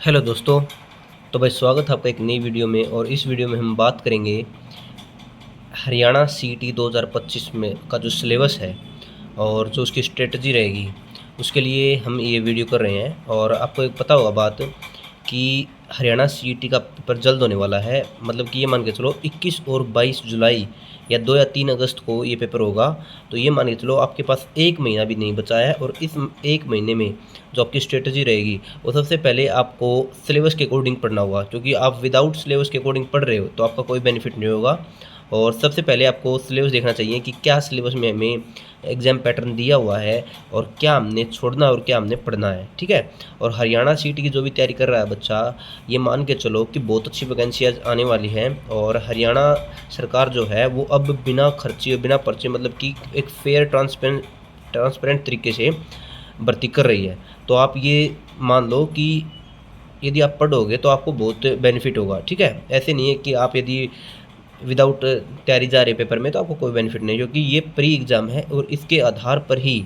Hello दोस्तों। तो भाई स्वागत है आपका एक नई वीडियो में। और इस वीडियो में हम बात करेंगे हरियाणा सीईटी 2025 में का जो सिलेबस है और जो उसकी स्ट्रेटजी रहेगी, उसके लिए हम ये वीडियो कर रहे हैं। और आपको एक पता होगा बात कि हरियाणा सीईटी का पेपर जल्द होने वाला है। मतलब कि ये मान के चलो 21 और 22 जुलाई या 2 या 3 अगस्त को ये पेपर होगा। तो ये मान के चलो आपके पास एक महीना भी नहीं बचा है। और इस एक महीने में जो आपकी स्ट्रेटजी रहेगी वो सबसे पहले आपको सिलेबस के अकॉर्डिंग पढ़ना होगा, क्योंकि आप विदाउट सिलेबस के अकॉर्डिंग पढ़ रहे हो तो आपका कोई बेनिफिट नहीं होगा। और सबसे पहले आपको सिलेबस देखना चाहिए कि क्या सिलेबस में हमें एग्ज़ाम पैटर्न दिया हुआ है और क्या हमने छोड़ना है और क्या हमने पढ़ना है। ठीक है। और हरियाणा सीईटी की जो भी तैयारी कर रहा है बच्चा, ये मान के चलो कि बहुत अच्छी वैकेंसी आने वाली हैं। और हरियाणा सरकार जो है वो अब बिना खर्चे बिना पर्चे मतलब कि एक फेयर ट्रांसपेरेंट तरीके से भर्ती कर रही है। तो आप ये मान लो कि यदि आप पढ़ोगे तो आपको बहुत बेनिफिट होगा। ठीक है। ऐसे नहीं है कि आप यदि विदाउट तैयारी जा रहे पेपर में तो आपको कोई बेनिफिट नहीं, क्योंकि ये प्री एग्ज़ाम है और इसके आधार पर ही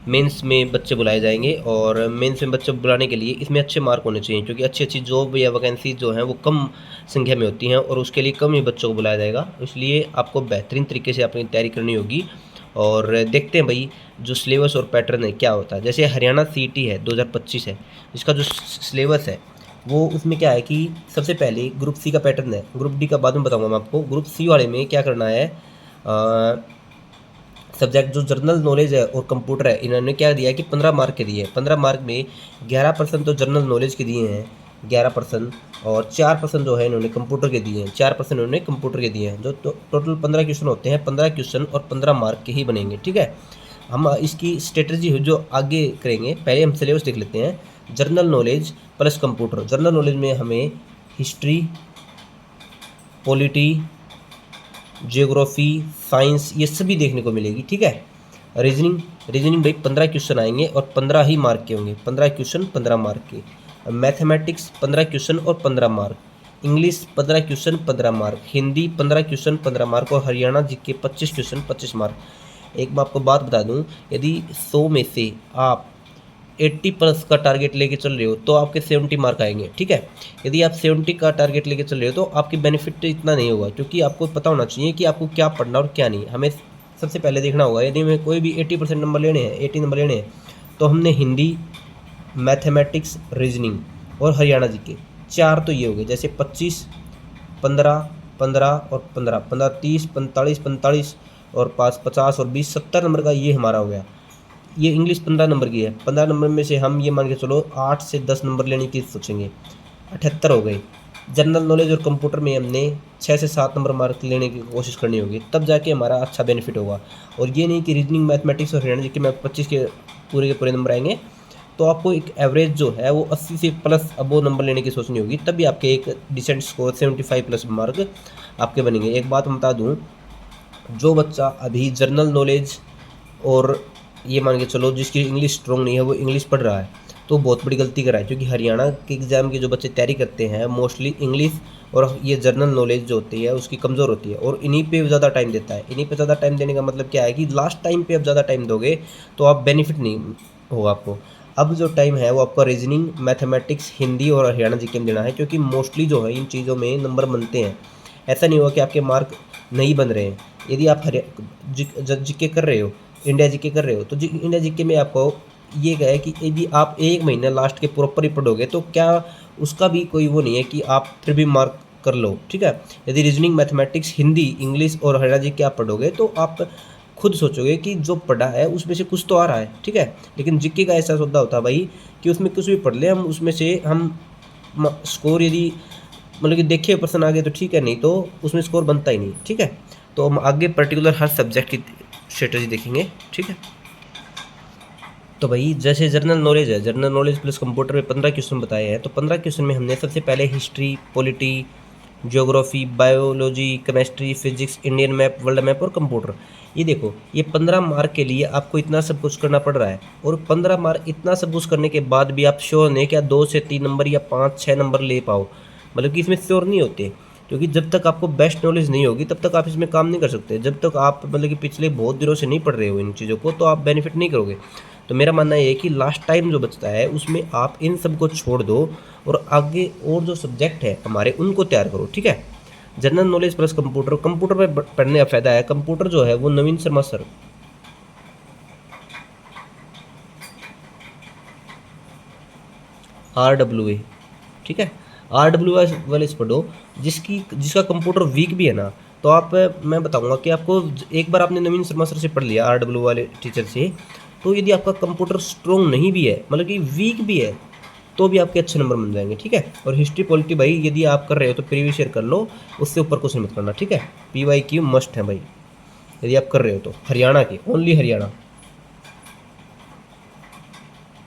मेंस में बच्चे बुलाए जाएंगे। और मेंस में बच्चे बुलाने के लिए इसमें अच्छे मार्क होने चाहिए, क्योंकि अच्छी अच्छी जॉब या वैकेंसी जो हैं वो कम संख्या में होती हैं और उसके लिए कम ही बच्चों को बुलाया जाएगा। इसलिए आपको बेहतरीन तरीके से अपनी तैयारी करनी होगी। और देखते हैं भाई जो सिलेबस और पैटर्न है क्या होता है। जैसे हरियाणा सीईटी है 2025 है, इसका जो सिलेबस है वो उसमें क्या है कि सबसे पहले ग्रुप सी का पैटर्न है। ग्रुप डी का बाद में बताऊंगा मैं आपको। ग्रुप सी वाले में क्या करना है, सब्जेक्ट जो जनरल नॉलेज है और कंप्यूटर है, इन्होंने क्या दिया है कि 15 मार्क के दिए हैं। 15 मार्क में 11% तो जनरल नॉलेज के दिए हैं, 11%, और 4% जो है इन्होंने कंप्यूटर के दिए हैं। 4% इन्होंने कंप्यूटर के दिए हैं। जो टोटल 15 क्वेश्चन होते हैं, 15 क्वेश्चन और 15 मार्क के ही बनेंगे। ठीक है। हम इसकी स्ट्रेटजी जो आगे करेंगे, पहले हम सिलेबस देख लेते हैं। General knowledge plus computer. General knowledge में हमें हिस्ट्री, पॉलिटी, जियोग्राफी, साइंस ये सभी देखने को मिलेगी। ठीक है। रीजनिंग भाई 15 क्वेश्चन आएंगे और 15 ही मार्क के होंगे। 15 क्वेश्चन 15 मार्क के। मैथमेटिक्स 15 क्वेश्चन और 15 mark. English 15 question 15 mark. Hindi 15 question 15 mark. और हरियाणा जीके 25 क्वेश्चन 25 मार्क। एक मैं आपको बात बता दूं, यदि 100 में से आप 80 प्लस का टारगेट लेके चल रहे हो तो आपके 70 मार्क आएंगे। ठीक है। यदि आप 70 का टारगेट लेके चल रहे हो तो आपकी बेनिफिट इतना नहीं होगा, क्योंकि आपको पता होना चाहिए कि आपको क्या पढ़ना और क्या नहीं। हमें सबसे पहले देखना होगा, यदि हमें कोई भी 80% नंबर लेने हैं, 80 नंबर लेने हैं, तो हमने हिंदी, मैथमेटिक्स, रीजनिंग और हरियाणा जी के चार तो ये हो गए। जैसे 25, 15, 15 और 15, 15, 30, 45, 45 और 5, 50 और 20, 70 नंबर का ये हमारा हो गया। ये इंग्लिश 15 नंबर की है। 15 नंबर में से हम ये मान के चलो 8 से 10 नंबर लेने की सोचेंगे, 78 हो गए। जनरल नॉलेज और कंप्यूटर में हमने 6 से 7 नंबर मार्क लेने की कोशिश करनी होगी, तब जाके हमारा अच्छा बेनिफिट होगा। और ये नहीं कि रीजनिंग, मैथमेटिक्स और हरियाणा जी के 25 के पूरे नंबर आएंगे। तो आपको एक एवरेज जो है वो 80 से प्लस अबो नंबर लेने की सोचनी होगी, तभी आपके एक डिसेंट स्कोर 75 प्लस मार्क आपके बनेंगे। एक बात बता दूँ, जो बच्चा अभी जनरल नॉलेज और ये मान के चलो जिसकी इंग्लिश स्ट्रॉन्ग नहीं है वो इंग्लिश पढ़ रहा है, तो बहुत बड़ी गलती कर रहा है। क्योंकि हरियाणा के एग्ज़ाम के जो बच्चे तैयारी करते हैं मोस्टली इंग्लिश और ये जनरल नॉलेज जो होती है उसकी कमज़ोर होती है, और इन्हीं पे ज़्यादा टाइम देता है। इन्हीं पे ज़्यादा टाइम देने का मतलब क्या है कि लास्ट टाइम पे आप ज़्यादा टाइम दोगे तो आप बेनिफिट नहीं होगा आपको। अब जो टाइम है वो आपका रीजनिंग, मैथमेटिक्स, हिंदी और हरियाणा जीके में देना है, क्योंकि मोस्टली जो है इन चीज़ों में नंबर बनते हैं। ऐसा नहीं होगा कि आपके मार्क नहीं बन रहे हैं। यदि आप जीके कर रहे हो, इंडिया जीके कर रहे हो, तो इंडिया जीके में आपको ये है कि यदि आप एक महीना लास्ट के प्रॉपर ही पढ़ोगे तो क्या उसका भी कोई वो नहीं है कि आप फिर भी मार्क कर लो। ठीक है। यदि रीजनिंग, मैथमेटिक्स, हिंदी, इंग्लिश और हरियाणा जीके आप पढ़ोगे तो आप खुद सोचोगे कि जो पढ़ा है उसमें से कुछ तो आ रहा है। ठीक है। लेकिन जीके का ऐसा सौदा होता है भाई कि उसमें कुछ भी पढ़ ले हम, उसमें से हम स्कोर यदि मतलब कि देखे पर्सन आ गए तो ठीक है, नहीं तो उसमें स्कोर बनता ही नहीं। ठीक है। तो हम आगे पर्टिकुलर हर सब्जेक्ट की स्ट्रेटजी देखेंगे। ठीक है। तो भाई जैसे जनरल नॉलेज है, जनरल नॉलेज प्लस कंप्यूटर में 15 क्वेश्चन बताए हैं। तो 15 क्वेश्चन में हमने सबसे पहले history, polity, geography, biology, chemistry, physics, Indian map, world map और कंप्यूटर। ये देखो, ये 15 मार्क के लिए आपको इतना सब कुछ करना पड़ रहा है। और 15 मार्क इतना सब कुछ करने के बाद भी आप श्योर नहीं क्या 2 से 3 नंबर या 5-6 नंबर ले पाओ, मतलब कि इसमें श्योर नहीं होते। क्योंकि जब तक आपको बेस्ट नॉलेज नहीं होगी तब तक आप इसमें काम नहीं कर सकते। जब तक आप मतलब कि पिछले बहुत दिनों से नहीं पढ़ रहे हो इन चीज़ों को तो आप बेनिफिट नहीं करोगे। तो मेरा मानना ये है कि लास्ट टाइम जो बचता है उसमें आप इन सब को छोड़ दो और आगे और जो सब्जेक्ट है हमारे उनको तैयार करो, ठीक है। General knowledge plus computer, computer में पढ़ने का फ़ायदा है, कंप्यूटर जो है वो नवीन शर्मा सर RWA, ठीक है, RWA वाले से पढ़ो, जिसका कंप्यूटर वीक भी है ना, तो आप मैं बताऊंगा कि आपको एक बार आपने नवीन शर्मा सर से पढ़ लिया RWA वाले टीचर से, तो यदि आपका कंप्यूटर स्ट्रॉन्ग नहीं भी है, मतलब कि वीक भी है, तो भी आपके अच्छे नंबर मिल जाएंगे, ठीक है। और हिस्ट्री पॉलिटी भाई यदि आप कर रहे हो तो प्रीवियस ईयर कर लो, उससे ऊपर कुछ मत करना, ठीक है। PYQ मस्ट है भाई यदि आप कर रहे हो तो, हरियाणा के, ओनली हरियाणा,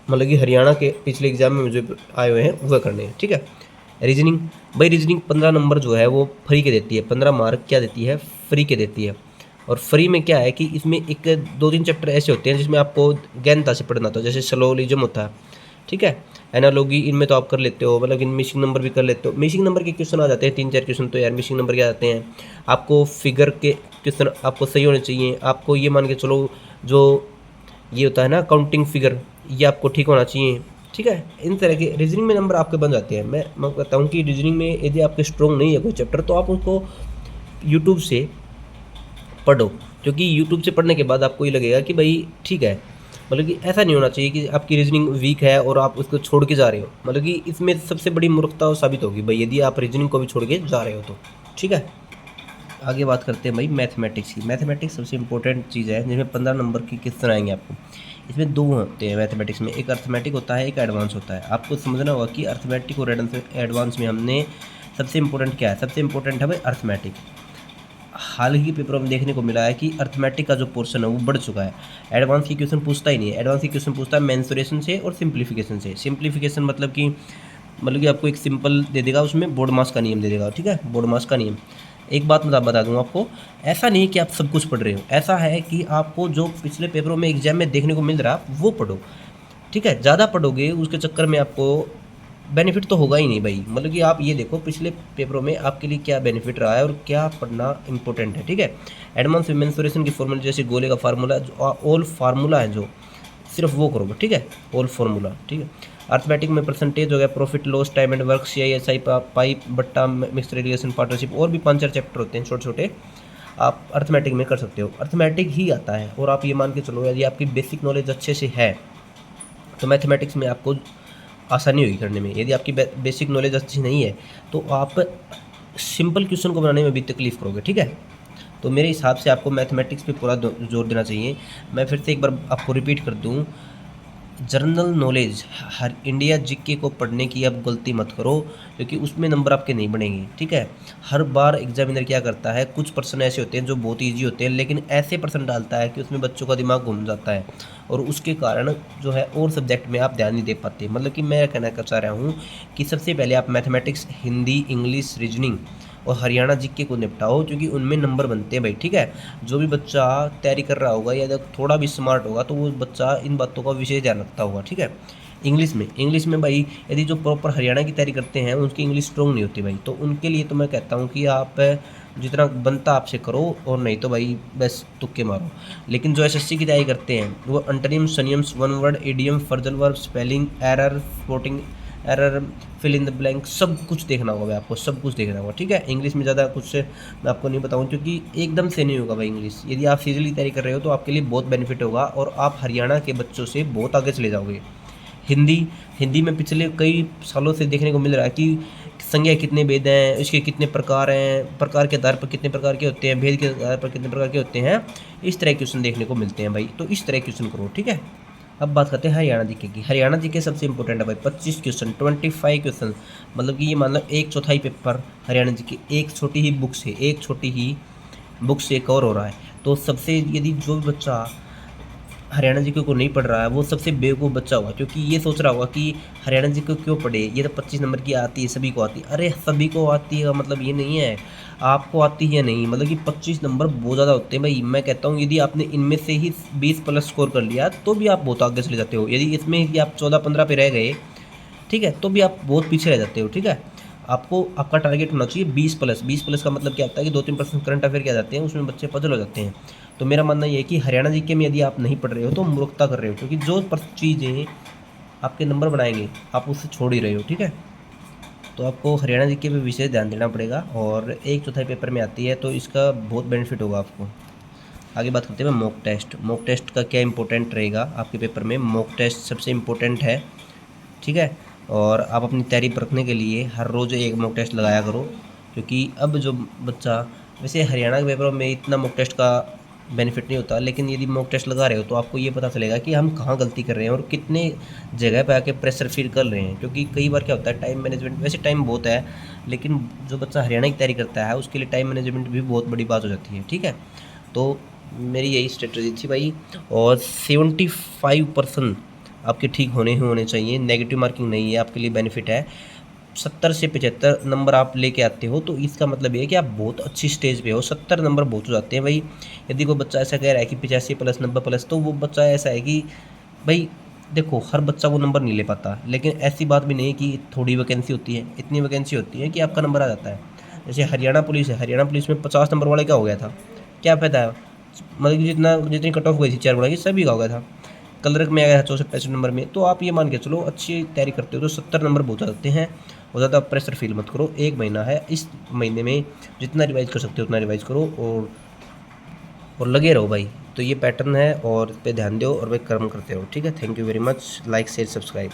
मतलब कि हरियाणा के पिछले एग्जाम में मुझे आए हुए हैं वह करने हैं, ठीक है। रीजनिंग भाई, रीजनिंग 15 नंबर जो है वो फ्री के देती है, 15 मार्क क्या देती है, फ्री के देती है। और फ्री में क्या है कि इसमें एक 2-3 चैप्टर ऐसे होते हैं जिसमें आपको गहनता से पढ़ना होता है, जैसे स्लोलिज्म होता है, ठीक है, एनालॉगी, इनमें तो आप कर लेते हो, मतलब इन मिसिंग नंबर भी कर लेते हो। मिसिंग नंबर के क्वेश्चन आ जाते हैं 3-4 क्वेश्चन, तो यार मिसिंग नंबर क्या आते हैं, आपको फिगर के क्वेश्चन आपको सही होने चाहिए, आपको ये मान के चलो जो ये होता है ना काउंटिंग फिगर, ये आपको ठीक होना चाहिए, ठीक है। इन तरह के रीजनिंग में नंबर आपके बन जाते हैं। मैं कहता हूँ कि रीजनिंग में यदि आपके स्ट्रॉन्ग नहीं है कोई चैप्टर, तो आप उसको यूट्यूब से पढ़ो, क्योंकि यूट्यूब से पढ़ने के बाद आपको ये लगेगा कि भाई ठीक है, मतलब कि ऐसा नहीं होना चाहिए कि आपकी रीजनिंग वीक है और आप उसको छोड़ के जा रहे हो, मतलब कि इसमें सबसे बड़ी मूर्खता साबित होगी भाई यदि आप रीजनिंग को भी छोड़ के जा रहे हो तो, ठीक है। आगे बात करते हैं भाई मैथमेटिक्स की। मैथमेटिक्स सबसे इंपॉर्टेंट चीज़ है जिसमें 15 नंबर की क्वेश्चन आएंगे आपको। इसमें 2 होते हैं मैथमेटिक्स में, एक अर्थमेटिक होता है, एक एडवांस होता है। आपको समझना होगा कि अर्थमेटिक और एडवांस में हमने सबसे इंपॉर्टेंट क्या है, सबसे इंपॉर्टेंट है भाई अर्थमेटिक। हाल ही के पेपरों में देखने को मिला है कि अर्थमेटिक का जो पोर्शन है वो बढ़ चुका है, एडवांस की क्वेश्चन पूछता ही नहीं है। एडवांस की क्वेश्चन पूछता है मेंसुरेशन से और सिंप्लीफिकेशन से। सिंप्लीफिकेशन मतलब कि आपको एक सिंपल दे देगा, उसमें बोर्ड मास का नियम दे देगा, ठीक है, बोर्ड मास का नियम। एक बात मैं बता दूँ आपको, ऐसा नहीं कि आप सब कुछ पढ़ रहे हो, ऐसा है कि आपको जो पिछले पेपरों में एग्जाम में देखने को मिल रहा है वो पढ़ो, ठीक है। ज़्यादा पढ़ोगे उसके चक्कर में आपको बेनिफिट तो होगा ही नहीं भाई, मतलब कि आप ये देखो पिछले पेपरों में आपके लिए क्या बेनिफिट रहा है और क्या पढ़ना इंपॉर्टेंट है, ठीक है। एडवांस मेंसुरेशन की फॉर्मूला, जैसे गोले का फार्मूला, जो ऑल फार्मूला है जो, सिर्फ वो करोगे, ठीक है, ऑल फार्मूला, ठीक है। अर्थमेटिक में परसेंटेज हो गया, profit loss, time and work, CISI, pipe बट्टा, मिक्स्ड रिलेशन, पार्टनरशिप, और भी 5-4 चैप्टर होते हैं छोटे छोटे, आप अर्थमेटिक में कर सकते हो। अर्थमेटिक ही आता है, और आप ये मान के चलो यदि आपकी बेसिक नॉलेज अच्छे से है तो मैथमेटिक्स में आपको आसानी होगी करने में। यदि आपकी बेसिक नॉलेज अच्छी नहीं है तो आप सिंपल क्वेश्चन को बनाने में भी तकलीफ करोगे, ठीक है। तो मेरे हिसाब से आपको मैथमेटिक्स पे पूरा जोर देना चाहिए। मैं फिर से एक बार आपको रिपीट कर दूं, जनरल नॉलेज, हर इंडिया जीके को पढ़ने की अब गलती मत करो, क्योंकि उसमें नंबर आपके नहीं बनेंगे, ठीक है। हर बार एग्जामिनर क्या करता है, कुछ पर्सन ऐसे होते हैं जो बहुत इजी होते हैं, लेकिन ऐसे पर्सन डालता है कि उसमें बच्चों का दिमाग घूम जाता है, और उसके कारण जो है और सब्जेक्ट में आप ध्यान नहीं दे पाते। मतलब कि मैं कहना चाह रहा हूँ कि सबसे पहले आप मैथमेटिक्स, हिंदी, इंग्लिश, रीजनिंग और हरियाणा जीके को निपटाओ, क्योंकि उनमें नंबर बनते हैं भाई, ठीक है। जो भी बच्चा तैयारी कर रहा होगा या जब थोड़ा भी स्मार्ट होगा तो वो बच्चा इन बातों का विशेष ध्यान रखता होगा, ठीक है। इंग्लिश में भाई यदि जो प्रॉपर हरियाणा की तैयारी करते हैं उनकी इंग्लिश स्ट्रॉन्ग नहीं होती भाई, तो उनके लिए तो मैं कहता हूँ कि आप जितना बनता आपसे करो, और नहीं तो भाई बस तुक्के मारो। लेकिन जो SSC की तैयारी करते हैं वो antonym, synonyms, one word, idiom, phrasal verb, spelling error, spotting error, fill in the blank, सब कुछ देखना होगा भाई, आपको सब कुछ देखना होगा, ठीक है। इंग्लिश में ज़्यादा कुछ मैं आपको नहीं बताऊँ, क्योंकि एकदम से नहीं होगा भाई इंग्लिश। यदि आप सीरियसली तैयारी कर रहे हो तो आपके लिए बहुत बेनिफिट होगा, और आप हरियाणा के बच्चों से बहुत आगे चले जाओगे। हिंदी में पिछले कई सालों से देखने को मिल रहा है कि संज्ञा कितने भेद हैं, इसके कितने प्रकार हैं, प्रकार के आधार पर कितने प्रकार के होते हैं, भेद के आधार पर कितने प्रकार के होते हैं, इस तरह क्वेश्चन देखने को मिलते हैं भाई। तो इस तरह क्वेश्चन करो, ठीक है। अब बात करते हैं हरियाणा जीके की। हरियाणा जीके सबसे इंपॉर्टेंट है भाई, 25 क्वेश्चन, 25 क्वेश्चन, मतलब कि ये मान लो 1/4 पेपर हरियाणा जीके एक छोटी ही बुक से कवर हो रहा है। तो सबसे यदि जो भी बच्चा हरियाणा जीके को नहीं पढ़ रहा है वो सबसे बेवकूफ़ बच्चा होगा, क्योंकि ये सोच रहा होगा कि हरियाणा जीके को क्यों पढ़े, ये तो 25 नंबर की आती है, सभी को आती है। अरे सभी को आती है मतलब ये नहीं है आपको आती है नहीं, मतलब कि 25 नंबर बहुत ज़्यादा होते हैं भाई। मैं कहता हूँ यदि आपने इनमें से ही 20 प्लस स्कोर कर लिया तो भी आप बहुत आगे चले जाते हो। यदि इसमें यदि आप 14-15 पे रह गए, ठीक है, तो भी आप बहुत पीछे रह जाते हो, ठीक है। आपको आपका टारगेट होना चाहिए 20+। 20+ का मतलब क्या होता है कि 2-3% करंट अफेयर क्या जाते हैं, उसमें बच्चे पजल हो जाते हैं। तो मेरा मानना ये है कि हरियाणा जीके में यदि आप नहीं पढ़ रहे हो तो मूर्खता कर रहे हो, क्योंकि जो चीज़ें आपके नंबर बनाएंगे आप उससे छोड़ ही रहे हो। ठीक है, तो आपको हरियाणा जीके पे विशेष ध्यान देना पड़ेगा, और 1/4 पेपर में आती है, तो इसका बहुत बेनिफिट होगा आपको। आगे बात करते हैं मॉक टेस्ट। मॉक टेस्ट का क्या इंपॉर्टेंट रहेगा आपके पेपर में? मॉक टेस्ट सबसे इम्पोर्टेंट है। ठीक है, और आप अपनी तैयारी परखने के लिए हर रोज़ एक मॉक टेस्ट लगाया करो, क्योंकि अब जो बच्चा, वैसे हरियाणा के पेपरों में इतना मॉक टेस्ट का बेनिफिट नहीं होता, लेकिन यदि मॉक टेस्ट लगा रहे हो तो आपको ये पता चलेगा कि हम कहाँ गलती कर रहे हैं और कितने जगह पे आके प्रेशर फील कर रहे हैं। क्योंकि कई बार क्या होता है, टाइम मैनेजमेंट, वैसे टाइम बहुत है, लेकिन जो बच्चा हरियाणा की तैयारी करता है उसके लिए टाइम मैनेजमेंट भी बहुत बड़ी बात हो जाती है। ठीक है, तो मेरी यही स्ट्रेटजी थी भाई, और 75% आपके ठीक होने ही होने चाहिए, नेगेटिव मार्किंग नहीं है, आपके लिए बेनिफिट है। 70 से 75 नंबर आप लेके आते हो तो इसका मतलब ये है कि आप बहुत अच्छी स्टेज पे हो। 70 नंबर बहुत हो जाते हैं भाई। यदि कोई बच्चा ऐसा कह रहा है कि 85+, 90+, तो वो बच्चा ऐसा है कि भाई देखो, हर बच्चा वो नंबर नहीं ले पाता, लेकिन ऐसी बात भी नहीं है कि थोड़ी वैकेंसी होती है, इतनी वैकेंसी होती है कि आपका नंबर आ जाता है। जैसे हरियाणा पुलिस है, हरियाणा पुलिस में 50 नंबर वाले का हो गया था, क्या फ़ायदा है? मतलब कि जितनी कट ऑफ गई थी 4 गुणा की, सभी का हो गया था। क्लर्क में आया है 64-65 नंबर में। तो आप ये मान के चलो, अच्छी तैयारी करते हो तो 70 नंबर बहुत जाते हैं। और ज़्यादा प्रेशर फील मत करो, 1 महीना है, इस महीने में जितना रिवाइज कर सकते हो उतना रिवाइज करो, और लगे रहो भाई। तो ये पैटर्न है, और इस पे ध्यान दो और भाई कर्म करते रहो। ठीक है, thank you very much. Like share subscribe.